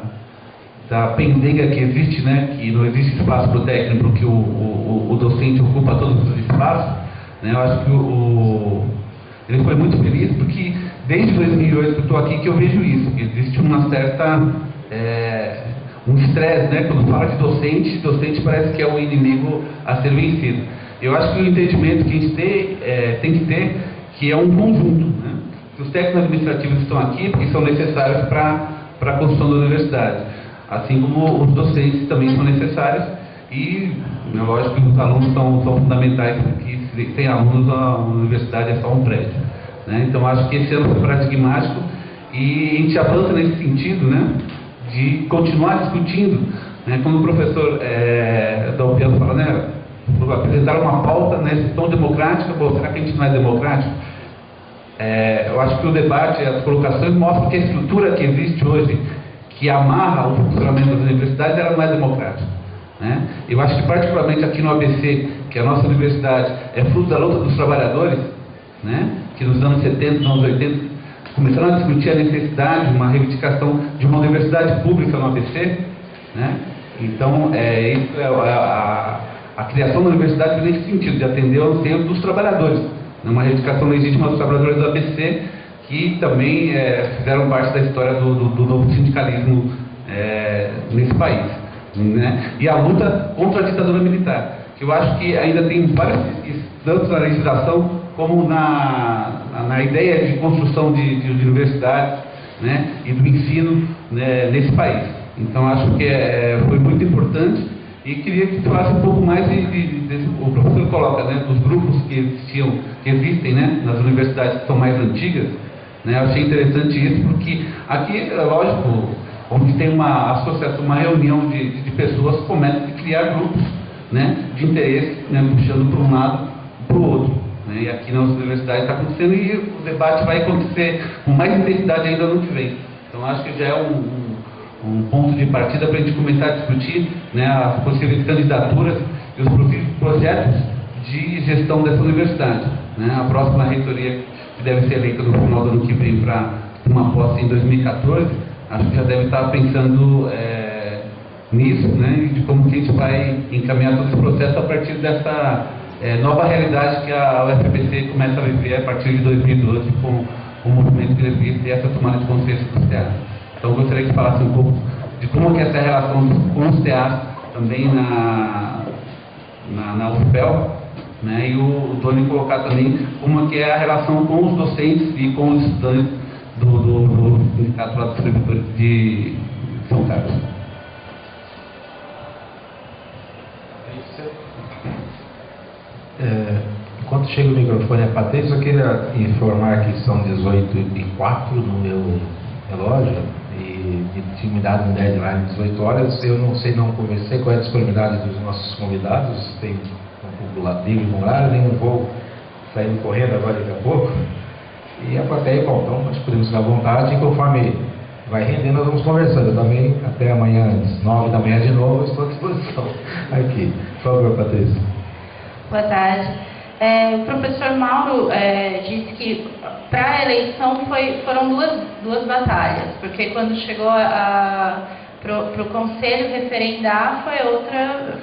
pendenga que existe, né, que não existe espaço para o técnico, porque o docente ocupa todos os espaços, né, eu acho que ele foi muito feliz, porque desde 2008 que eu estou aqui que eu vejo isso, que existe uma certa, um estresse, né, quando fala de docente parece que é o inimigo a ser vencido. Eu acho que o entendimento que a gente tem que ter, que é um conjunto, né, que os técnicos administrativos estão aqui porque são necessários para a construção da universidade, assim como os docentes também são necessários e, lógico que os alunos são fundamentais, porque sem alunos a universidade é só um prédio, né? Então acho que esse ano foi paradigmático e a gente avança nesse sentido, né, de continuar discutindo, né, como o professor Dalpiano fala, né, apresentar uma pauta, né, gestão democrática. Bom, será que a gente não é democrático? Eu acho que o debate, as colocações mostram que a estrutura que existe hoje, que amarra o funcionamento das universidades, ela não é democrática, né? Eu acho que particularmente aqui no ABC, que a nossa universidade é fruto da luta dos trabalhadores, né, que nos anos 70, nos anos 80, começaram a discutir a necessidade de uma reivindicação de uma universidade pública no ABC, né? Então, a criação da universidade foi nesse sentido, de atender ao anseio dos trabalhadores, uma reivindicação legítima dos trabalhadores do ABC, que também fizeram parte da história do novo sindicalismo nesse país, né? E a luta contra a ditadura militar, que eu acho que ainda tem vários, tanto na legislação como na ideia de construção de universidades, né, e do ensino, né, nesse país. Então acho que foi muito importante e queria que falasse um pouco mais o professor coloca, né, dos grupos que existem, né, nas universidades que são mais antigas, né. Eu achei interessante isso porque aqui, lógico, onde tem uma associação, uma reunião de pessoas, começa a criar grupos, né, de interesse, né, puxando para um lado para o outro, né. E aqui nas universidades está acontecendo e o debate vai acontecer com mais intensidade ainda no ano que vem. Então acho que já é um ponto de partida para a gente começar a discutir, né, as possíveis candidaturas e os possíveis projetos de gestão dessa universidade, né. A próxima reitoria, que deve ser eleita no final do ano que vem para uma posse em 2014, acho que já deve estar pensando nisso, né, e de como que a gente vai encaminhar todo esse processo a partir dessa nova realidade que a UFPC começa a viver a partir de 2012 com o movimento que existe e essa tomada de consciência dos TEAs. Então eu gostaria que falasse um pouco de como que é essa relação com os TEAs também na UFPEL, né, e o Tony colocar também como que é a relação com os docentes e com os estudantes do Sindicato dos Servidores de São Carlos. Enquanto chega o microfone a Patrícia, eu queria informar que são 18h04 no meu relógio e tinha me dado um deadline de 18 horas. Eu não sei, não conversei com a disponibilidade dos nossos convidados, tem um pouco livre no horário, nem um vou saindo correndo agora daqui a pouco. E a plateia, bom, então nós podemos ficar à vontade e conforme vai rendendo nós vamos conversando. Eu também, até amanhã, às 9 da manhã de novo, estou à disposição aqui. Por favor, Patrícia. Boa tarde. O professor Mauro disse que para a eleição foram duas batalhas, porque quando chegou para o Conselho referendar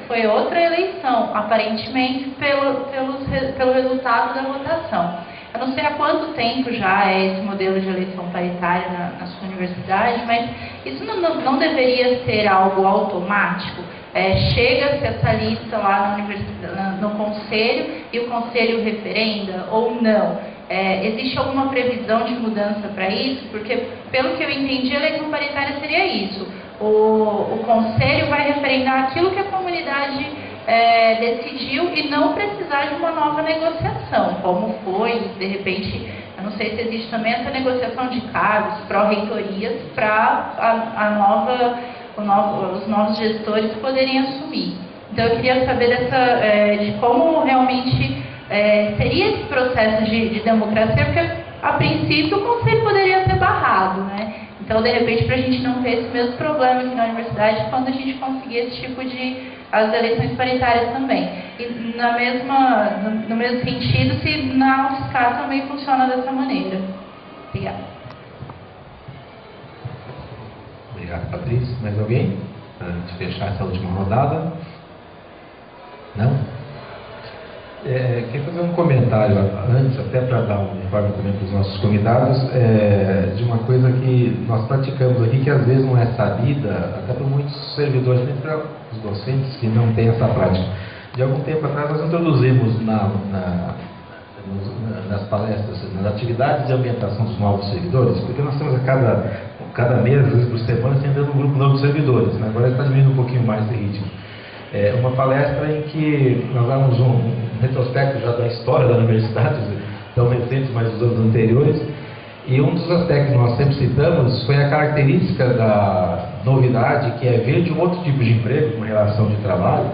foi outra eleição, aparentemente pelo resultado da votação. eu não sei há quanto tempo já é esse modelo de eleição paritária na sua universidade, mas isso não deveria ser algo automático? Chega-se essa lista lá no conselho e o conselho referenda ou não? Existe alguma previsão de mudança para isso? Porque, pelo que eu entendi, a eleição paritária seria isso. O conselho vai referendar aquilo que a comunidade decidiu e não precisar de uma nova negociação, como foi, de repente, eu não sei se existe também essa negociação de cargos, pró-reitorias, para os novos gestores poderem assumir. Então, eu queria saber de como realmente seria esse processo de democracia, porque, a princípio, o conselho poderia ser barrado, né? Então, de repente, para a gente não ter esse mesmo problema aqui na universidade, quando a gente conseguir esse tipo as eleições paritárias também. E no mesmo sentido, se na UFSCar também funciona dessa maneira. Obrigada. Obrigado, Patrícia. Mais alguém? Para a gente fechar essa última rodada? Não? Queria fazer um comentário antes, até para dar um informe também para os nossos convidados, de uma coisa que nós praticamos aqui, que às vezes não é sabida, até por muitos servidores, mesmo para os docentes que não têm essa prática. De algum tempo atrás, nós introduzimos nas palestras, nas atividades de ambientação dos novos servidores, porque nós temos cada mês, às vezes por semana, tendo um grupo novo de servidores, né? Agora está diminuindo um pouquinho mais esse ritmo. Uma palestra em que nós damos um retrospecto já da história da universidade, tão recente, mas dos anos anteriores, e um dos aspectos que nós sempre citamos foi a característica da novidade, que é vir de um outro tipo de emprego, uma relação de trabalho,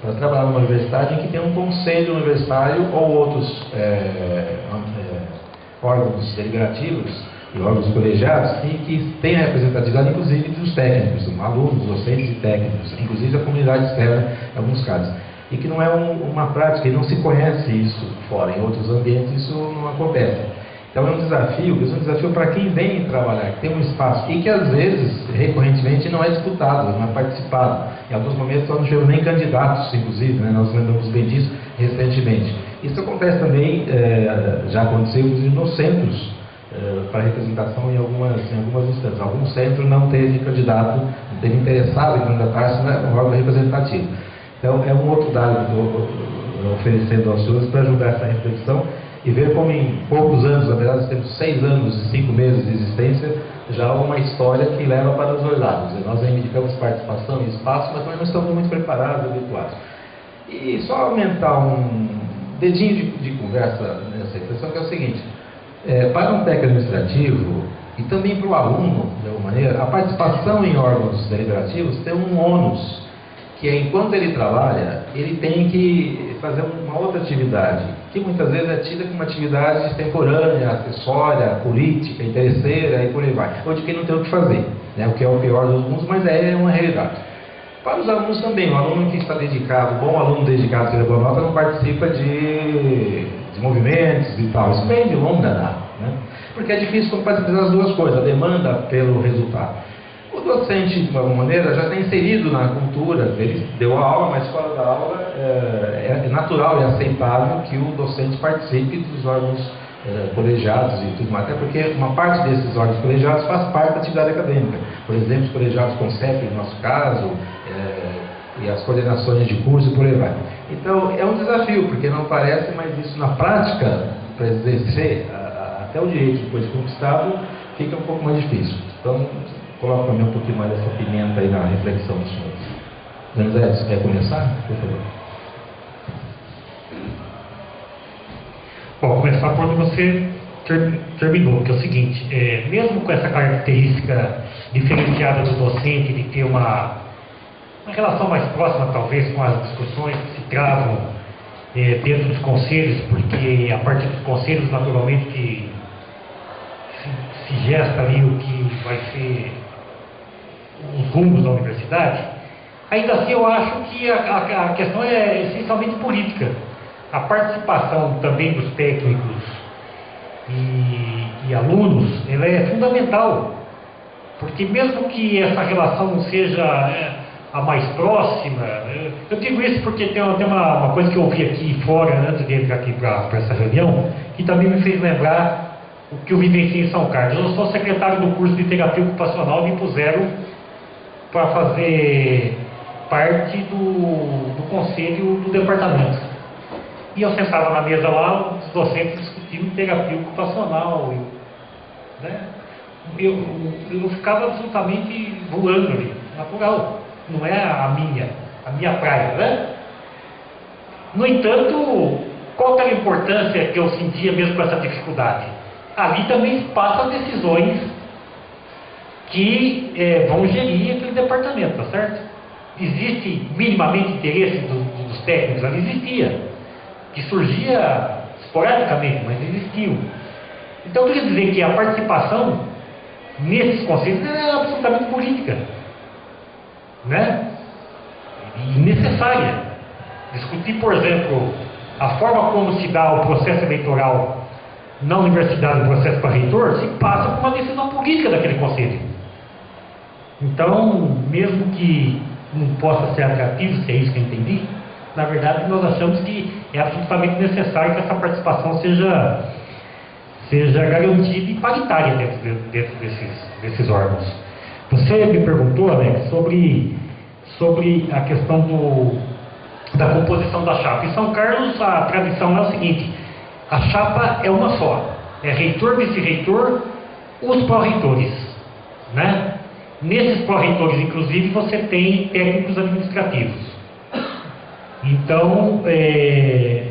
para trabalhar numa universidade em que tem um conselho universitário ou outros órgãos deliberativos e órgãos colegiados que têm a representatividade, inclusive, dos técnicos, alunos, docentes e técnicos, inclusive a comunidade externa, em alguns casos. E que não é uma prática, e não se conhece isso fora, em outros ambientes isso não acontece. Então é um desafio para quem vem trabalhar, que tem um espaço, e que às vezes, recorrentemente, não é disputado, não é participado. Em alguns momentos nós não chegamos nem candidatos, inclusive, né? Nós lembramos bem disso recentemente. Isso acontece também, já aconteceu, inclusive, nos centros, para representação em algumas instâncias. Algum centro não teve candidato, não teve interessado em candidatar-se no órgão representativo. Então, é um outro dado que estou oferecendo aos senhores para ajudar essa reflexão e ver como em poucos anos, na verdade, temos 6 anos e 5 meses de existência, já há uma história que leva para os dois lados. Nós reivindicamos participação e espaço, mas também não estamos muito preparados, habituados. E só aumentar um dedinho de conversa nessa reflexão, que é o seguinte: para um técnico administrativo e também para o aluno, de alguma maneira, a participação em órgãos deliberativos tem um ônus, que é, enquanto ele trabalha, ele tem que fazer uma outra atividade, que muitas vezes é tida como uma atividade extemporânea, acessória, política, interesseira e por aí vai, ou de quem não tem o que fazer, né? O que é o pior dos mundos, mas é uma realidade. Para os alunos também, o aluno que está dedicado, bom aluno dedicado, que boa nota, não participa de movimentos e tal. Isso vem de longa data, né? Porque é difícil quando participar das duas coisas, a demanda pelo resultado. O docente, de alguma maneira, já está inserido na cultura, ele deu a aula, mas fora da aula é natural e aceitável que o docente participe dos órgãos colegiados e tudo mais, até porque uma parte desses órgãos colegiados faz parte da atividade acadêmica. Por exemplo, os colegiados CONCEP, no nosso caso, e as coordenações de curso e por aí vai. Então, é um desafio, porque não parece, mas isso na prática, para exercer até o direito depois de conquistado, fica um pouco mais difícil. Então, coloca também um pouquinho mais dessa pimenta aí na reflexão dos senhores. José, você quer começar? Por favor. Bom, começar por onde você terminou, que é o seguinte: mesmo com essa característica diferenciada do docente de ter uma relação mais próxima, talvez, com as discussões que se travam dentro dos conselhos, porque a partir dos conselhos, naturalmente, que se gesta ali o que vai ser os rumos da universidade, ainda assim eu acho que a questão é essencialmente política. A participação também dos técnicos e alunos, ela é fundamental, porque mesmo que essa relação não seja a mais próxima. Eu digo isso porque tem uma coisa que eu ouvi aqui fora, antes de entrar aqui para essa reunião, que também me fez lembrar o que eu vivenciei em São Carlos. Eu sou secretário do curso de terapia ocupacional, me puseram para fazer parte do conselho do departamento. E eu sentava na mesa lá, os docentes discutindo terapia ocupacional. Né? Eu ficava absolutamente voando ali, natural. Não é a minha praia, né? No entanto, qual era a importância que eu sentia mesmo com essa dificuldade? Ali também passam decisões que vão gerir aquele departamento, tá certo? Existe minimamente interesse dos técnicos? Ali existia, que surgia esporadicamente, mas existiu. Então, eu queria dizer que a participação nesses conselhos é absolutamente política, né? E necessária. Discutir, por exemplo, a forma como se dá o processo eleitoral na universidade, o processo para reitor, se passa por uma decisão política daquele conselho. Então, mesmo que não possa ser atrativo, se é isso que eu entendi, na verdade nós achamos que é absolutamente necessário que essa participação seja garantida e paritária dentro desses órgãos. Você me perguntou, Alex, sobre a questão da composição da chapa. Em São Carlos, a tradição é o seguinte: a chapa é uma só, é reitor, vice-reitor, os pró-reitores, né? Nesses pró-reitores, inclusive, você tem técnicos administrativos. Então,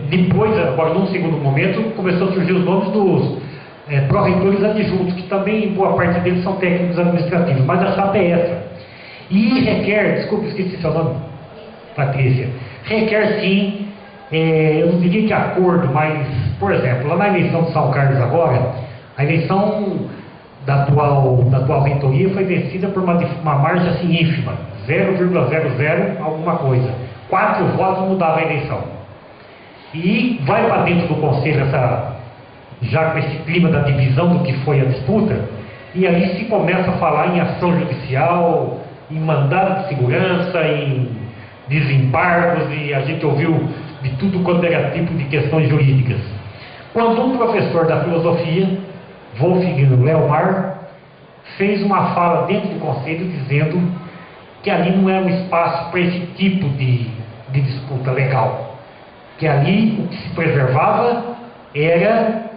depois, agora num segundo momento, começou a surgir os nomes dos pró-reitores adjuntos, que também, boa parte deles são técnicos administrativos, mas a chapa é essa. E requer, desculpe, esqueci seu nome, Patrícia, requer sim, eu não diria que acordo, mas, por exemplo, lá na eleição de São Carlos agora, a eleição da atual reitoria foi vencida por uma margem assim ínfima, 0,00 alguma coisa. 4 votos mudava a eleição. E vai para dentro do conselho já com esse clima da divisão do que foi a disputa, e ali se começa a falar em ação judicial, em mandado de segurança, em desembargos, e a gente ouviu de tudo quanto era tipo de questões jurídicas. Quando um professor da filosofia, Wolfgang Leomar, fez uma fala dentro do conselho dizendo que ali não era um espaço para esse tipo de disputa legal, que ali o que se preservava era